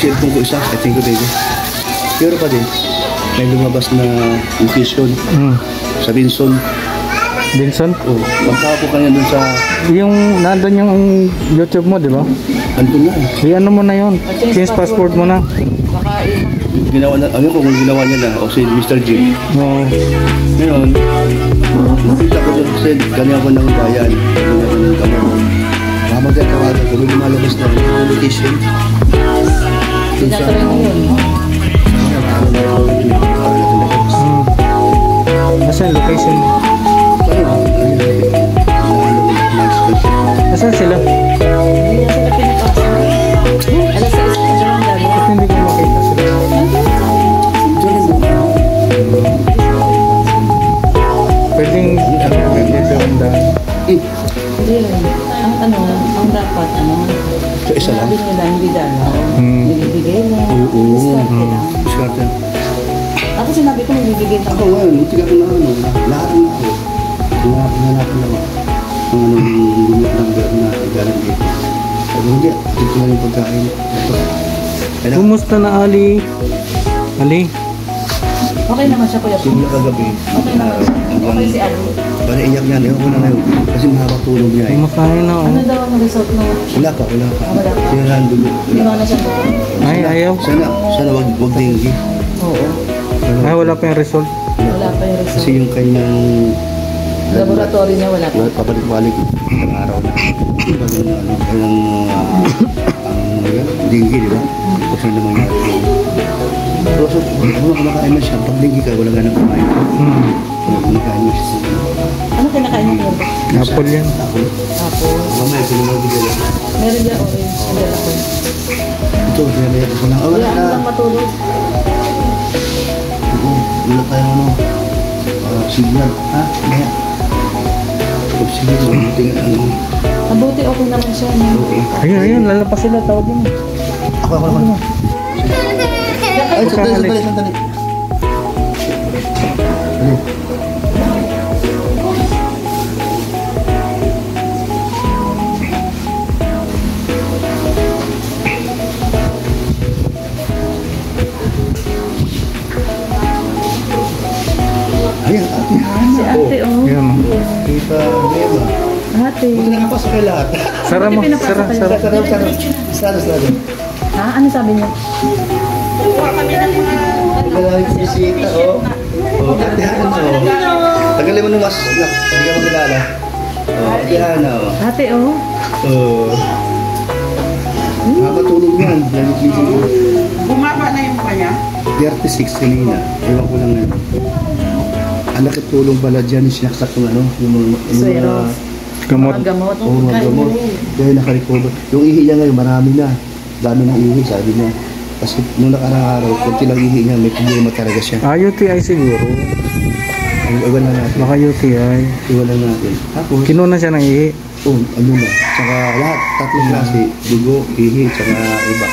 cellphone ko isa. I think ko baby. Pero pa din, may lumabas na location sa Vinson. Vincent? Oo. Magkakapo ka niya dun sa... Yung nandun yung YouTube mo, di ba? Andun na. Ano mo na yun? Change passport mo na. Ginawa na, ano kung ginawa niya na, o si Mr. G. Oo. Ngayon, nakita ko doon kasi ganyan ko ng bayan. Ganyan ko ng kamay. Mamagkakawagan ko, may lumalabas na location. Pinatry mo yun. Nasaan location mo? Nasaan sila? Hindi na sila pinapaksa. Alas 6 pa lang dami. Ba't hindi ko makita sila? Pwedeng dito ang daan. Hindi rin. Ang dapat, So, isa lang? sinabi nila, hindi dalaw. Nilibigay na. Diskarte lang. Diskarte. Ako sinabi ko, nilibigay na. Ako nga, hindi ka na lahat na ako. Hinahanapin lang ako. Kung anong gumawa ng galing dito. Sabi hindi, dito na yung pagkain. Ito. Kumusta na Ali? Ali? Okay naman siya, Kuya. Simula kagabi. Okay naman siya. Okay si Ali. Bale, iyak yan. Ewan ko na ngayon. Kasi mahaba tulog niya eh. Kumakain na Ano daw ang result mo? Wala pa, wala pa. Wala pa. Sinahan dulo. Hindi mo na siya po. Ay, ayaw. Sana wag dengue. Oo. Ay, wala pa yung result. Wala pa yung result. Kasi yung kanyang Laboratory niya wala pa. pabalik-balik ng araw na. Ang dengue, di ba? Kasi naman nga. Pero so, kumakain na siya. Pag dengue ka, wala ganang kumain. Kumakain na siya. Ano kinakain mo, Kuya? Apple yan. Apple. Mamaya, pinamagigil ako. Meron niya orange. Hindi ako. Ito, pinamaya ko lang. Wala ano lang matulog. Wala tayong signal. Ha? Maya. Pag signal, buting Mabuti okay naman siya. Ayun, ayun. Lalapas sila. Tawag mo. Ako. Ay, sandali. Ayan, ate Hana. Si ate, oh. Yan. Tita Rema. Ate. Buti nakapasok kayo lahat. Sara mo. Sara. Sarap. Ha? Ano sabi niya? Maraming bisita, oh. Oh, ate Hana, oh. Tagalin mo nung mas, hindi ka magkilala. Oh, ate Hana, oh. Ate, oh. Oh. Nakakatulog yan. Bumaba na yung kanya? 36 kanina. Ewan ko lang ngayon. Ang nakitulong pala dyan, sinaksak yung yung Suero. Gamot. Mga gamot. Oo, mga gamot. Kaya nakarecover. Yung ihi niya ngayon, marami na. Dami ng ihi, sabi niya. Kasi nung nakarang araw, kunti lang ihi niya, may problema talaga siya. UTI siguro. Iwan na natin. Baka UTI. Iwan na natin. Tapos, Kinuha na siya ng ihi. ano na. Tsaka lahat, tatlong klase. Dugo, ihi, tsaka iba.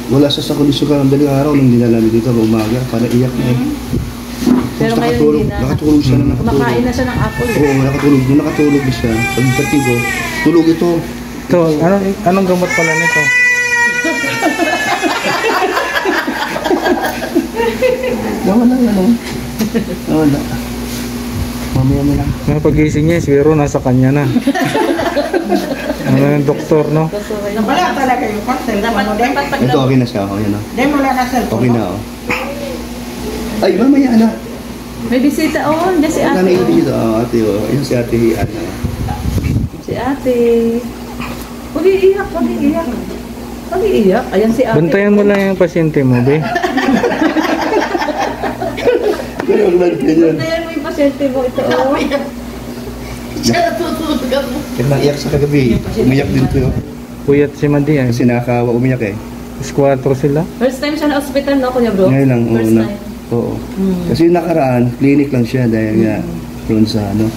Wala siya sa kondisyon ka ng daling araw nung dinala niya dito, umaga, para iyak na eh. Pero ngayon hindi na. Nakatulog siya na nakatulog. Kumakain na siya ng apple. Oo, nakatulog. Nung nakatulog na siya, pagdating ko, tulog ito. Ito, anong gamot pala nito? Nawala. Nawala. Mamaya mo lang. Mga pag-gising niya, siguro nasa kanya na. Ano yung doktor, no? Wala talaga yung cellphone mo, Dem. Ito, okay na siya. Okay na. Dem, wala na cellphone Okay mo. na, oh. Ay, mamaya na. May bisita, oh. Hindi si Huwag ate. na naibig dito. Ate, oh. Ayun si ate, Ana. Si ate. Huwag iiyak, huwag iiyak. Huwag iiyak. Ayan si ate. Bantayan mo lang yung pasyente mo, be. Ganyan, ganyan. Bantayan mo yung pasyente mo. Ito, oh. Siya natutulog ako. Kaya naiyak sa kagabi. Umiyak din to. Puyat si Madi, eh. Kasi nakakawa umiyak eh. Squatro sila. First time siya na hospital, no, Kuya Bro? Ngayon lang, First una. time. Oo. Kasi nakaraan, clinic lang siya dahil nga doon sa ano.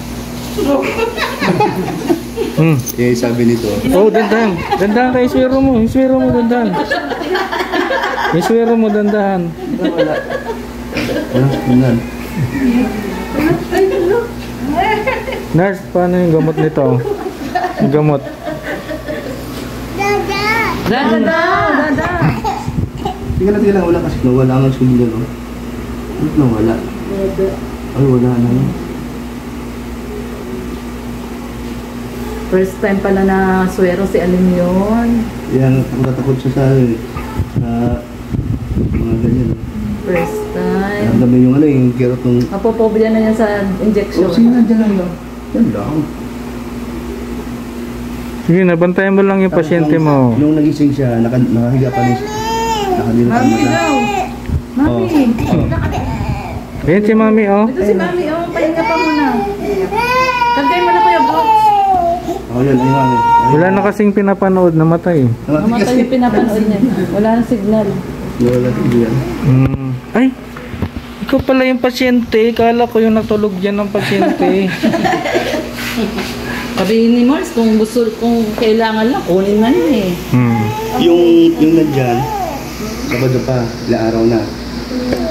Eh, sabi nito. Oh, dandan. Dandan ka, iswero mo. Iswero mo, dandan. Iswero mo, dandan. Wala. Ano? Nurse, paano yung gamot nito? Yung gamot. Dada! Tingnan lang, wala kasi nawala ang suligan, no? Ano nawala? Ay, wala na. No? First time pala na swero si Alim yun. Yan, takot siya sa mga ganyan. No? First time. Ang dami yung ano, yung kirot ng... Mapopobia na niya sa injection. Oh, sige na, dyan lang. Yan lang. Sige, nabantayan mo lang yung pasyente mo. Nung nagising siya, nakahiga pa niya. Nakadilot ang Mami mata. daw. Mami. Ayan si mami, oh. Ito si Mami. Oh, pahinga pa muna. Kagay mo na Kuya Brooks. Oh, yan, ay mami. Wala na kasing pinapanood, namatay. Mamatay yung pinapanood niya. Wala nang signal. Wala, hindi yan. Ay, ikaw pala yung pasyente. Kala ko yung natulog dyan ng pasyente. Sabi ni Mars, kung gusto, kung kailangan lang, kunin man eh. Yung nandyan, sabado pa, ilang araw na.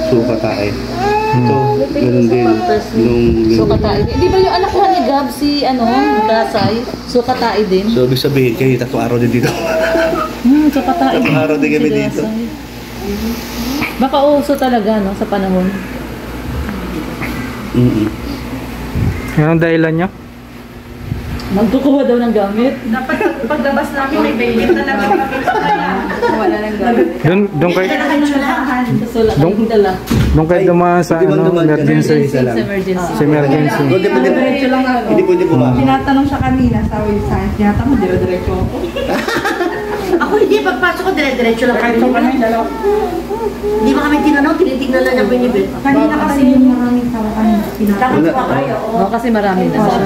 Suka tayo. Ito, ganun din. Sukatai. Di ba yung anak ko ni Gab, si Dasay, sukatai din? So, ibig sabihin, kayo 3 araw din dito. Sukatai din. 3 araw din kami Si dito. Dasay. Baka uso talaga, no, sa panahon. Anong dahilan nyo? Magkukuha daw ng gamit. Dapat paglabas namin may baby talaga kami sa kanya. Wala ng gamit. Doon kay So, wala kang dala. doon kay dumaan sa emergency. Isa lang. Sa emergency. Sa emergency. Hindi pwede Diretso lang ako. Hindi pwede bumaba. Tinatanong siya kanina sa website. Tinatanong, dire-diretso ako. Ako hindi, pagpasok ko, dire-diretso lang Kahit kami. pa na yung dalawa. Hindi ba kami tinanong, tinitignan lang niya binibit. Kanina kasi yung maraming tao kanina. Takot Wala. pa kayo, oo. Oo, kasi marami na siya.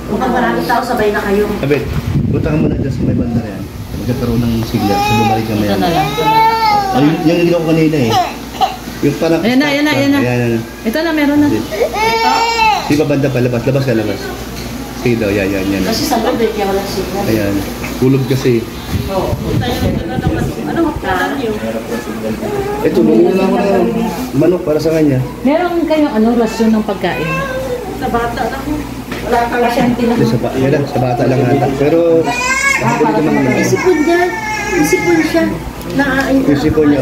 Mukhang maraming tao, sabay na kayo. Abet, punta ka muna dyan sa may banda na yan. Magkakaroon ng signal. So, bumalik ka Ito maya. na lang. Ay, yung hindi ko kanina eh. Yung parang... Ayan na, ayan na, ayan na. Ayan na. Ito na, meron na. Di ba banda pa? Labas ka, labas. Sige daw, yan. Kasi sa loob, kaya walang signal. Ayan. Kulog kasi. Ano magpalan yun? Ito, bumili na ako ng manok para sa kanya. Meron kayong rasyon ng pagkain. Sa bata na ko. Wala kang pasyente na. Yan lang, sa bata lang ata. Pero, nakabili ka naman. Isipon niya. Isipon siya. Isipon niya.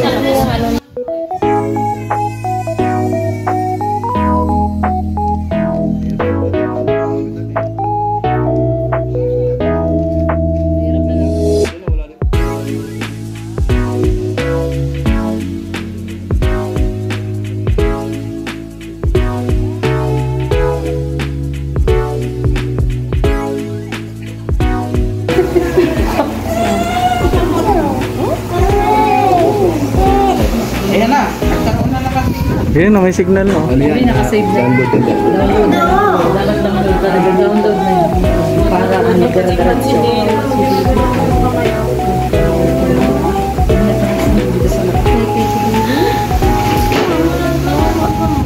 Ayan na. Nagkaroon na naman. Yun, may signal, no? Ano yan? Hindi, nakasave na. Download ka dyan. Download na. Dapat download talaga. Download na yun. Para magdara-diretso.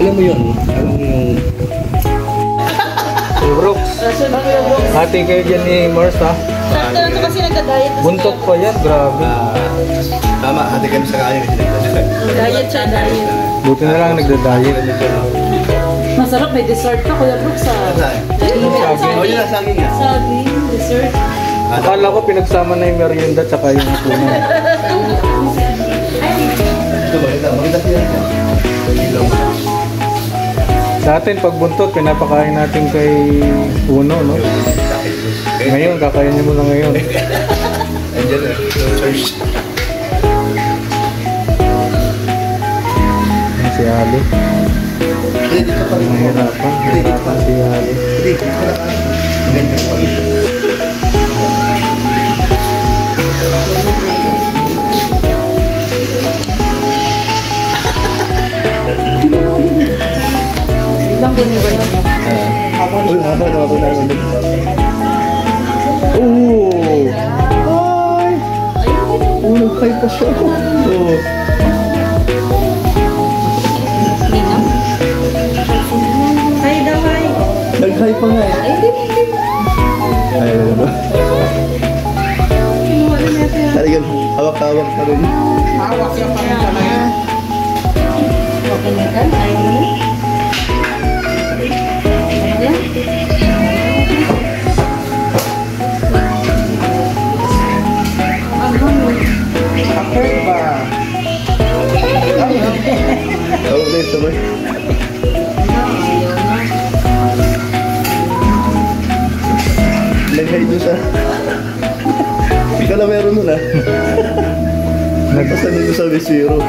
Alam mo yun? Alam mo yung... Si Brooks. Ate kayo dyan ni Mars, ha? Sakto na ito kasi nagda-diet. Buntot pa yan, grabe. Tama, hati kami sa kanya kasi nagdadaan. Diet siya, diet. Buti na lang nagda-diet. Masarap, may dessert pa, Kuya Brooks, sa Oh, yun ang saging nga. saging, dessert. Akala ko pinagsama na yung merienda tsaka yung puno. Ito ba? Ito, maganda siya. Ilaw. Sa atin, pag buntot, pinapakain natin kay Puno, no? Ngayon, kakain niyo muna ngayon. Andiyan na. Church. Si Ali. Dito pa rin. Mahirapan si Ali. Dito pa rin. Ganyan pa rin. Ibang deliver na. Uy, haba na ako na. Oh! Ay! Nag-high pa siya. Oo. Ay, damay. Nag-high pa nga eh. Ay, ano ba? Talagang hawak-hawak pa rin. Hawak yung pa rin talaga. Okay na ka? Ayaw mo na? Ayan. Basta nito sa Bisiro.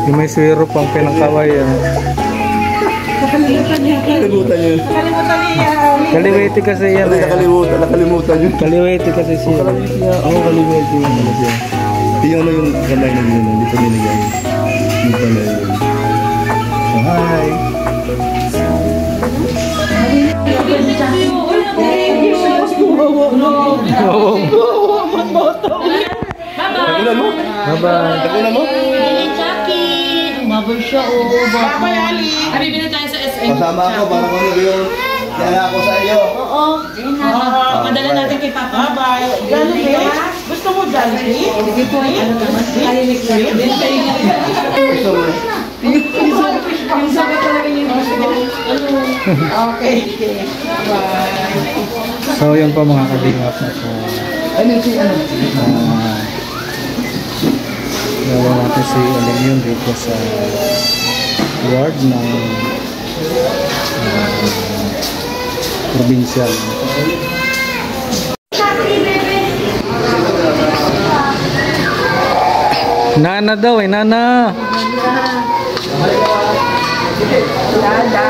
Yung may swero pang pinangkawayan. Nakalimutan niya. Kaliwete kasi yan Kasi eh. nakalimutan yun. Kaliwete kasi siya. Oo, kalimutan yun. Ano siya? Yung ano yung kamay na yun, hindi pa nilagay. Hindi pa na yun. So, hi! Tagulan mo? Bye-bye. Tagulan mo? Jackie! Umabol siya, oh. Habibi na tayo sa SM. Kasama ako para kung ano yung kaya ako sa iyo. Oo. Ayun na. Madala natin kay Papa. Bye-bye. Jollibee? Gusto mo Jollibee? Sige po, ano naman, tahimik lang. Din kayo na. Gusto mo? Yung sagot talaga yung gusto mo. Okay. So yun po mga kalingap na po. Ano si ano? Dalawa natin si Alam yun dito sa ward ng provincial. Nana daw eh, Nana! Dada.